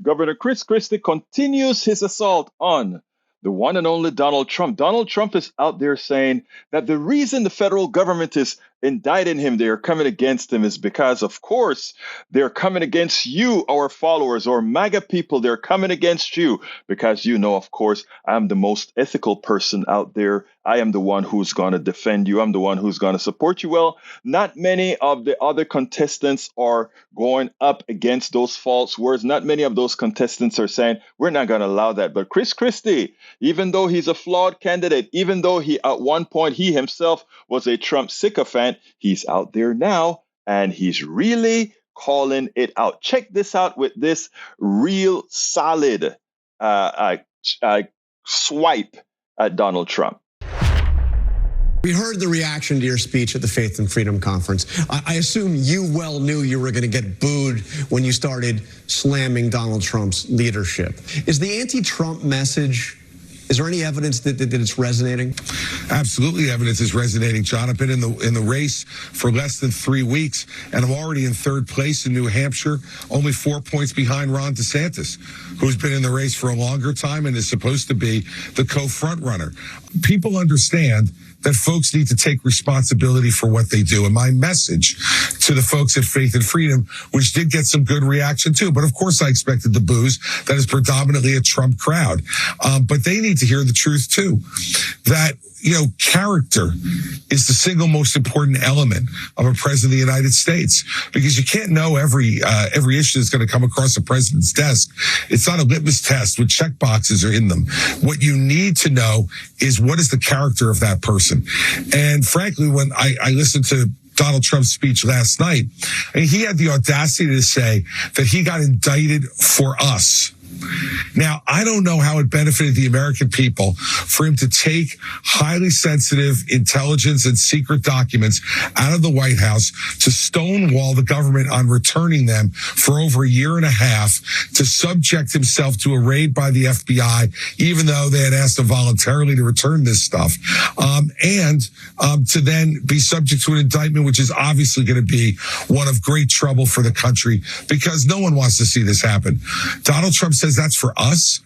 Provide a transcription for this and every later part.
Governor Chris Christie continues his assault on the one and only Donald Trump. Donald Trump is out there saying that the reason the federal government is indicting him, they're coming against him, is because, of course, they're coming against you, our followers, or MAGA people. They're coming against you because you know, of course, I'm the most ethical person out there. I am the one who's going to defend you. I'm the one who's going to support you. Well, not many of the other contestants are going up against those false words. Not many of those contestants are saying, we're not going to allow that. But Chris Christie, even though he's a flawed candidate, even though he at one point he himself was a Trump sycophant, he's out there now and he's really calling it out. Check this out with this real solid swipe at Donald Trump. We heard the reaction to your speech at the Faith and Freedom Conference. I assume you well knew you were going to get booed when you started slamming Donald Trump's leadership. Is the anti-Trump message, is there any evidence that it's resonating? Absolutely, evidence is resonating, John. I've been in the race for less than 3 weeks, and I'm already in third place in New Hampshire, only 4 points behind Ron DeSantis, who's been in the race for a longer time and is supposed to be the co-front runner. People understand that folks need to take responsibility for what they do. And my message to the folks at Faith and Freedom, which did get some good reaction too, but of course I expected the boos. That is predominantly a Trump crowd. But they need to hear the truth too, that, you know, character is the single most important element of a president of the United States, because you can't know every issue that's going to come across the president's desk. It's not a litmus test with check boxes are in them. What you need to know is what is the character of that person. And frankly, when I listened to Donald Trump's speech last night, I mean, he had the audacity to say that he got indicted for us. Now, I don't know how it benefited the American people for him to take highly sensitive intelligence and secret documents out of the White House, to stonewall the government on returning them for over a year and a half, to subject himself to a raid by the FBI, even though they had asked him voluntarily to return this stuff, and to then be subject to an indictment, which is obviously going to be one of great trouble for the country, because no one wants to see this happen. Donald Trump says that's for us.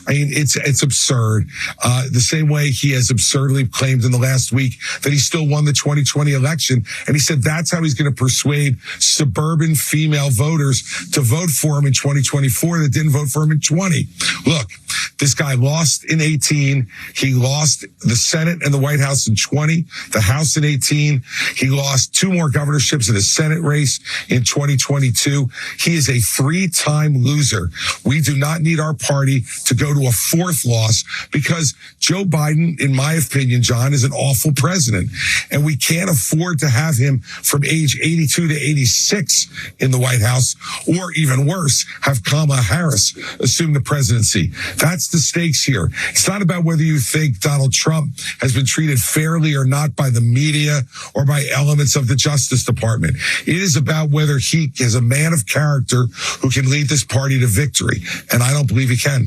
I mean, it's absurd. The same way he has absurdly claimed in the last week that he still won the 2020 election. And he said that's how he's going to persuade suburban female voters to vote for him in 2024 that didn't vote for him in 20. Look, this guy lost in 18. He lost the Senate and the White House in 20, the House in 18. He lost 2 more governorships in the Senate race in 2022. He is a 3-time loser. We do not need our party to go to a 4th loss, because Joe Biden, in my opinion, John, is an awful president. And we can't afford to have him from age 82 to 86 in the White House, or even worse, have Kamala Harris assume the presidency. That's the stakes here. It's not about whether you think Donald Trump has been treated fairly or not by the media or by elements of the Justice Department. It is about whether he is a man of character who can lead this party to victory. And I don't believe he can.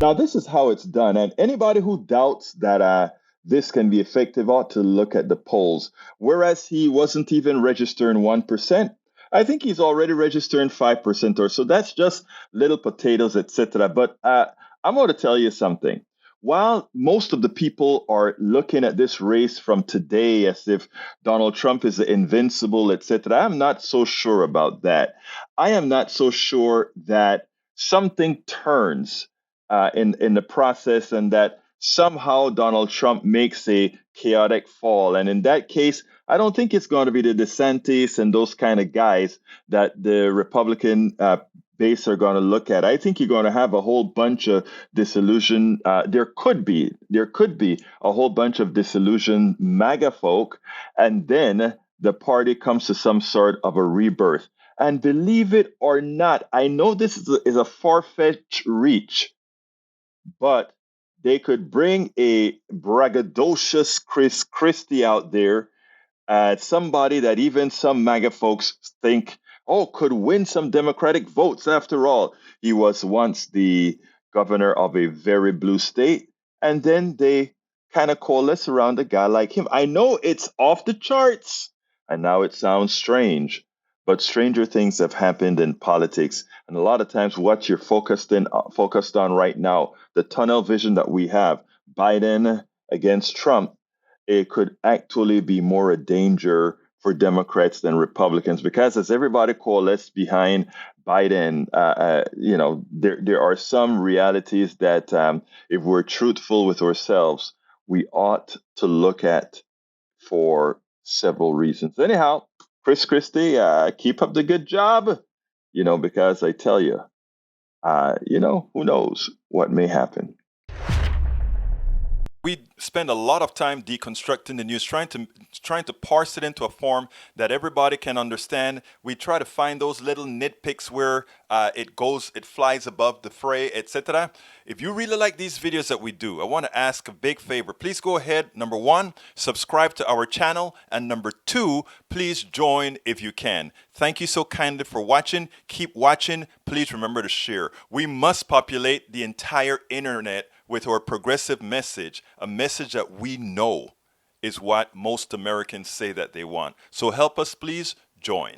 Now, this is how it's done. And anybody who doubts that this can be effective ought to look at the polls. Whereas he wasn't even registering 1%, I think he's already registering 5% or so. That's just little potatoes, etc. But I'm going to tell you something. While most of the people are looking at this race from today as if Donald Trump is invincible, etc., I'm not so sure about that. I am not so sure that something turns in the process, and that somehow Donald Trump makes a chaotic fall. And in that case, I don't think it's going to be the DeSantis and those kind of guys that the Republican base are going to look at. I think you're going to have a whole bunch of disillusioned. There could be a whole bunch of disillusioned MAGA folk, and then the party comes to some sort of a rebirth. And believe it or not, I know this is a far-fetched reach, but they could bring a braggadocious Chris Christie out there, somebody that even some MAGA folks think, could win some Democratic votes. After all, he was once the governor of a very blue state, and then they kind of coalesce around a guy like him. I know it's off the charts, and now it sounds strange, but stranger things have happened in politics. And a lot of times, what you're focused on right now, the tunnel vision that we have, Biden against Trump, it could actually be more a danger for Democrats than Republicans, because as everybody coalesced behind Biden, there are some realities that, if we're truthful with ourselves, we ought to look at for several reasons. Anyhow, Christie, keep up the good job, because I tell you, who knows what may happen. We spend a lot of time deconstructing the news, trying to parse it into a form that everybody can understand. We try to find those little nitpicks where it flies above the fray, etc. If you really like these videos that we do, I want to ask a big favor. Please go ahead, number one, subscribe to our channel, and number two, please join if you can. Thank you so kindly for watching. Keep watching. Please remember to share. We must populate the entire internet with our progressive message, a message that we know is what most Americans say that they want. So help us, please join.